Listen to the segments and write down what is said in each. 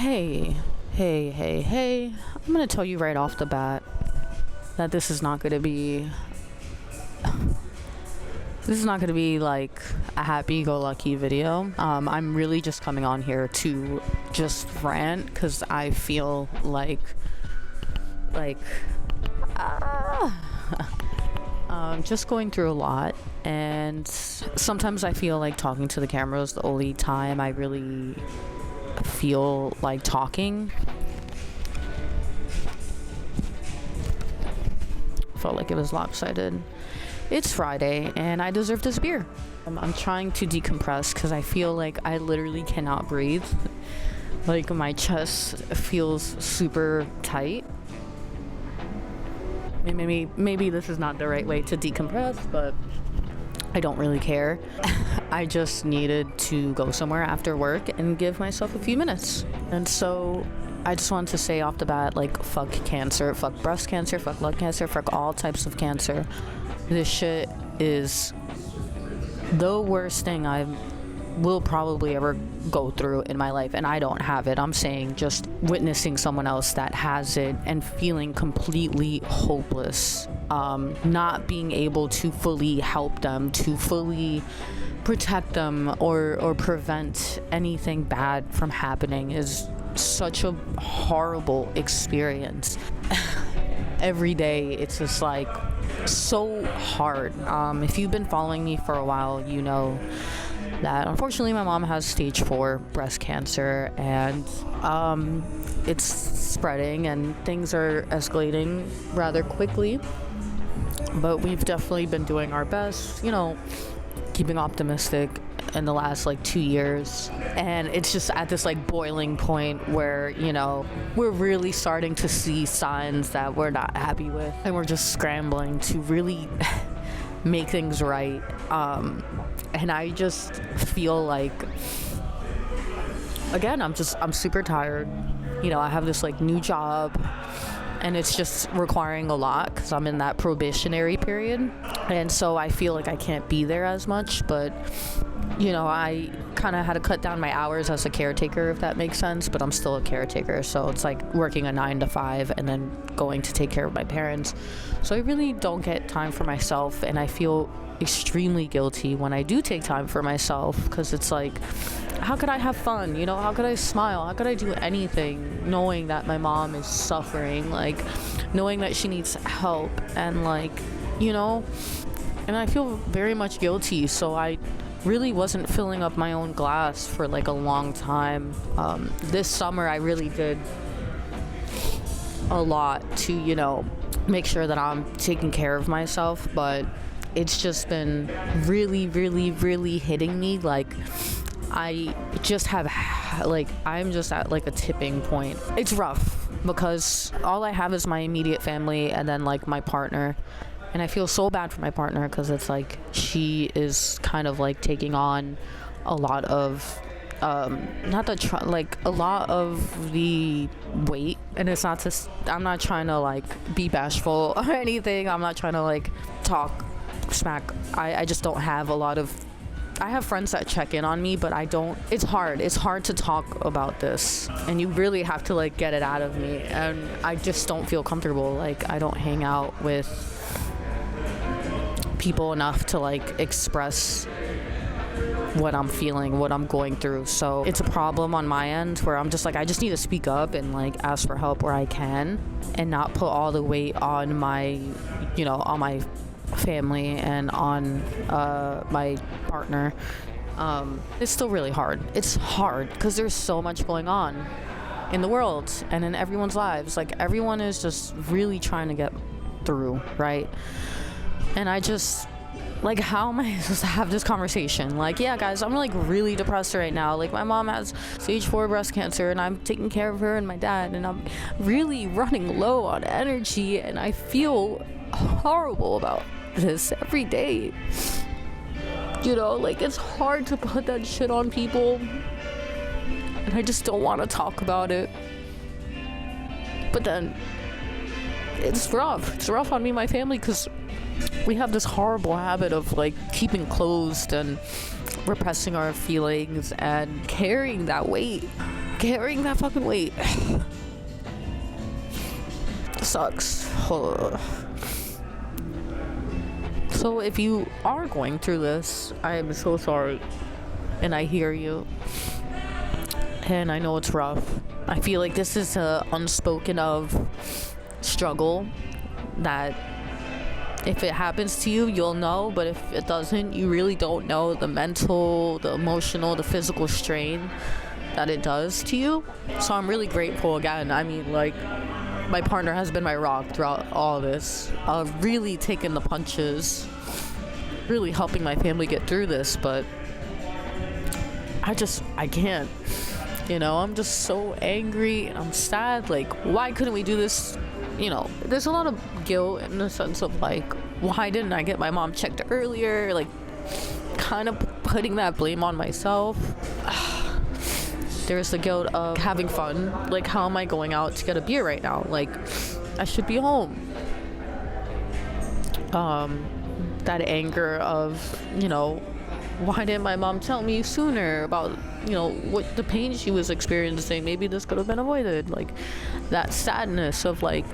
Hey. I'm gonna tell you right off the bat that this is not gonna be like a happy-go-lucky video. I'm really just coming on here to just rant because I feel like just going through a lot, and sometimes I feel like talking to the camera is the only time I really feel like talking. Felt like it was lopsided. It's Friday and I deserve this beer. I'm trying to decompress because I feel like I literally cannot breathe. Like my chest feels super tight. Maybe this is not the right way to decompress, but I don't really care. I just needed to go somewhere after work and give myself a few minutes. And so I just wanted to say off the bat, like, fuck cancer, fuck breast cancer, fuck lung cancer, fuck all types of cancer. This shit is the worst thing I will probably ever go through in my life, and I don't have it. I'm saying just witnessing someone else that has it and feeling completely hopeless, not being able to fully help them, to fully protect them or prevent anything bad from happening is such a horrible experience. Every day it's just like so hard. If you've been following me for a while, you know that unfortunately my mom has stage 4 breast cancer, and it's spreading and things are escalating rather quickly, but we've definitely been doing our best, you know, keeping optimistic in the last 2 years, and it's just at this boiling point where, you know, we're really starting to see signs that we're not happy with, and we're just scrambling to really make things right. And I just feel like, again, I'm super tired. You know, I have this new job, and it's just requiring a lot because I'm in that probationary period, and so I feel like I can't be there as much. But you know, I kind of had to cut down my hours as a caretaker, if that makes sense, but I'm still a caretaker, so it's like working a 9 to 5 and then going to take care of my parents. So I really don't get time for myself, and I feel extremely guilty when I do take time for myself, because it's like, how could I have fun? You know, how could I smile? How could I do anything knowing that my mom is suffering, knowing that she needs help, and you know, and I feel very much guilty. So I really wasn't filling up my own glass for a long time. This summer I really did a lot to, you know, make sure that I'm taking care of myself, but it's just been really hitting me. I just have I'm just at a tipping point. It's rough because all I have is my immediate family and then my partner. And I feel so bad for my partner because it's she is kind of taking on a lot of a lot of the weight. And it's not to, I'm not trying to be bashful or anything. I'm not trying to talk smack. I just don't have a lot of, I have friends that check in on me, but I don't. It's hard to talk about this, and you really have to get it out of me, and I just don't feel comfortable. I don't hang out with people enough to express what I'm feeling, what I'm going through. So it's a problem on my end where I'm just I just need to speak up and ask for help where I can, and not put all the weight on my, you know, on my family and on my partner. It's still really hard. It's hard because there's so much going on in the world and in everyone's lives. Everyone is just really trying to get through, right? And I just, how am I supposed to have this conversation? Yeah, guys, I'm really depressed right now. My mom has stage 4 breast cancer, and I'm taking care of her and my dad, and I'm really running low on energy, and I feel horrible about this every day. You know, it's hard to put that shit on people, and I just don't want to talk about it. But then it's rough. It's rough on me and my family because we have this horrible habit of keeping closed and repressing our feelings and carrying that weight carrying that fucking weight sucks. So if you are going through this, I am so sorry, and I hear you, and I know it's rough. I feel like this is a unspoken of struggle that if it happens to you, you'll know, but if it doesn't, you really don't know the mental, the emotional, the physical strain that it does to you. So I'm really grateful again. I mean, like, my partner has been my rock throughout all this, really taking the punches, really helping my family get through this, but I can't, I'm just so angry and I'm sad. Like, why couldn't we do this? There's a lot of guilt in the sense of like, why didn't I get my mom checked earlier? Like, kind of putting that blame on myself. There's the guilt of having fun. Like, how am I going out to get a beer right now? Like, I should be home. That anger of, why didn't my mom tell me sooner about, what the pain she was experiencing? Maybe this could have been avoided. Like, that sadness of like,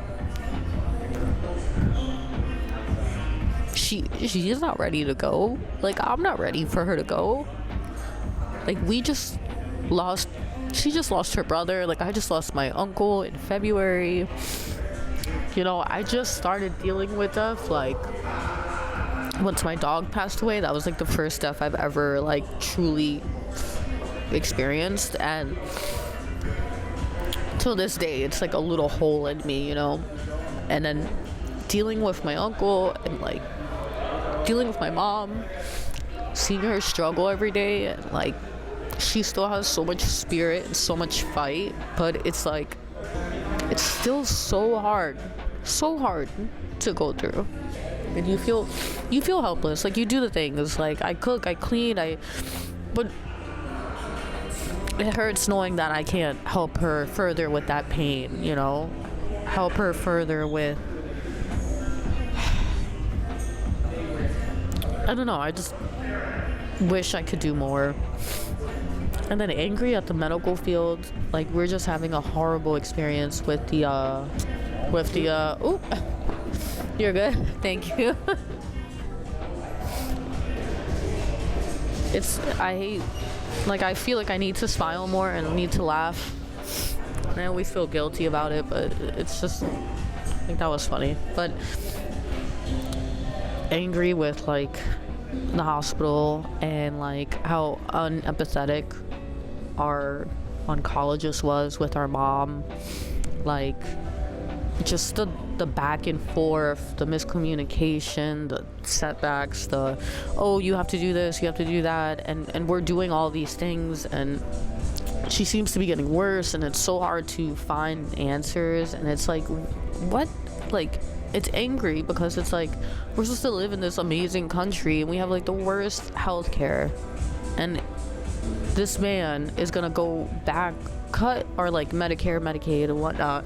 she's not ready to go. Like, I'm not ready for her to go. Like, she just lost her brother. Like, I just lost my uncle in February. I just started dealing with death, like, once my dog passed away. That was like the first death I've ever like truly experienced, and till this day it's like a little hole in me, and then dealing with my uncle and like dealing with my mom, seeing her struggle every day, and like she still has so much spirit and so much fight, but it's like it's still so hard to go through. And you feel helpless. Like, you do the things, like I cook, I clean, but it hurts knowing that I can't help her further with that pain, help her further with, I don't know, I just wish I could do more. And then angry at the medical field. Like, we're just having a horrible experience with the ooh, you're good, thank you. I feel like I need to smile more and I need to laugh. And I always feel guilty about it, but it's just, I think that was funny. But angry with like the hospital and like how unempathetic our oncologist was with our mom. Like, just the back and forth, the miscommunication, the setbacks, you have to do this, you have to do that, and we're doing all these things, and she seems to be getting worse, and it's so hard to find answers, and it's like, what? Like, it's angry because it's like, we're supposed to live in this amazing country, and we have like the worst healthcare, and this man is gonna go back, cut our like Medicare, Medicaid, and whatnot.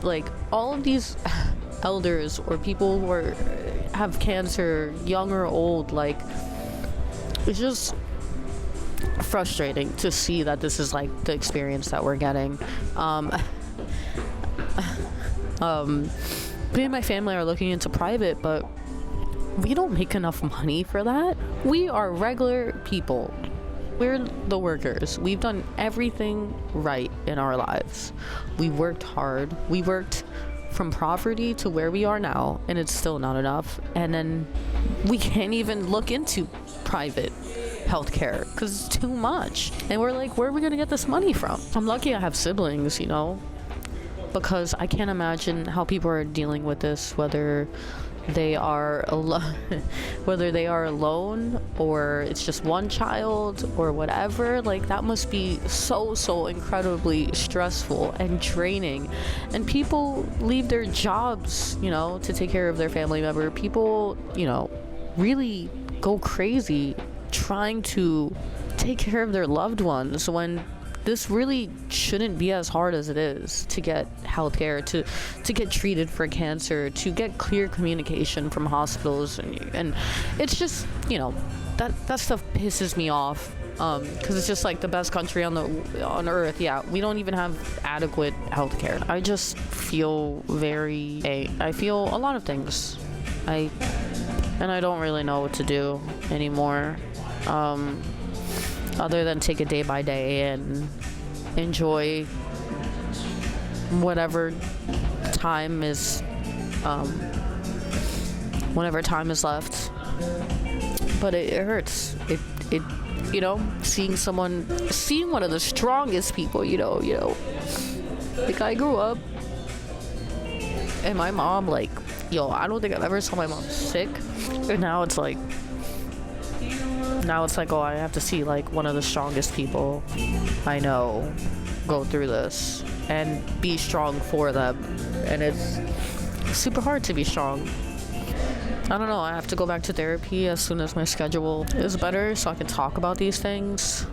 Like, all of these elders or people who have cancer, young or old, like, it's just frustrating to see that this is like the experience that we're getting. Me and my family are looking into private, but we don't make enough money for that. We are regular people. We're the workers. We've done everything right in our lives. We worked hard. We worked from poverty to where we are now, and it's still not enough. And then we can't even look into private healthcare because it's too much. And we're like, where are we going to get this money from? I'm lucky I have siblings, because I can't imagine how people are dealing with this, whether they are alone or it's just one child or whatever. Like, that must be so incredibly stressful and draining. And people leave their jobs, to take care of their family member. People, really go crazy trying to take care of their loved ones when this really shouldn't be as hard as it is to get healthcare, to get treated for cancer, to get clear communication from hospitals, and it's just, that stuff pisses me off because it's just like the best country on earth. Yeah, we don't even have adequate healthcare. I just feel I feel a lot of things. I don't really know what to do anymore, other than take it day by day and enjoy whatever time is left. But it hurts. It seeing one of the strongest people, like I grew up and my mom, like, I don't think I've ever saw my mom sick, and now it's like oh, I have to see like one of the strongest people I know go through this and be strong for them, and it's super hard to be strong. I don't know, I have to go back to therapy as soon as my schedule is better so I can talk about these things.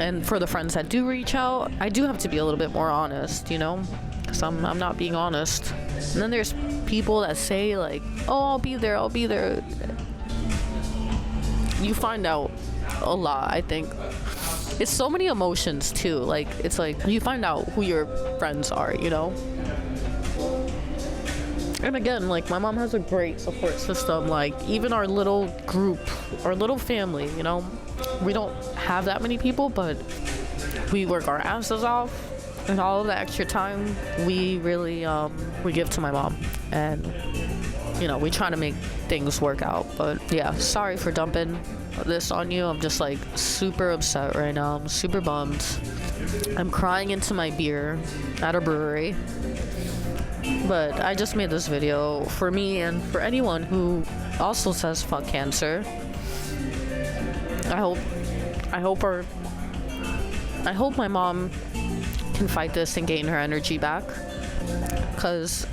And for the friends that do reach out, I do have to be a little bit more honest, because I'm not being honest. And then there's people that say like, oh, I'll be there. You find out a lot, I think. It's so many emotions too. Like, it's like you find out who your friends are, And again, like, my mom has a great support system. Like, even our little group, our little family, we don't have that many people, but we work our asses off, and all of the extra time we really we give to my mom, and we try to make things work out. But yeah, sorry for dumping this on you. I'm just like super upset right now. I'm super bummed. I'm crying into my beer at a brewery. But I just made this video for me and for anyone who also says fuck cancer. I hope my mom can fight this and gain her energy back, because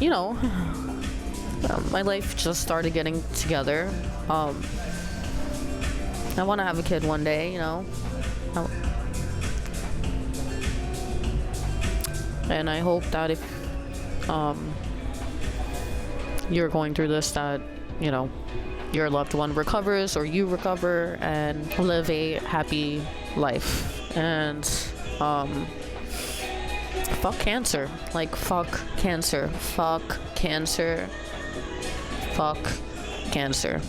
my life just started getting together. I want to have a kid one day, and I hope that if you're going through this, that your loved one recovers, or you recover and live a happy life. And fuck cancer. Like, fuck cancer. Fuck cancer. Fuck cancer.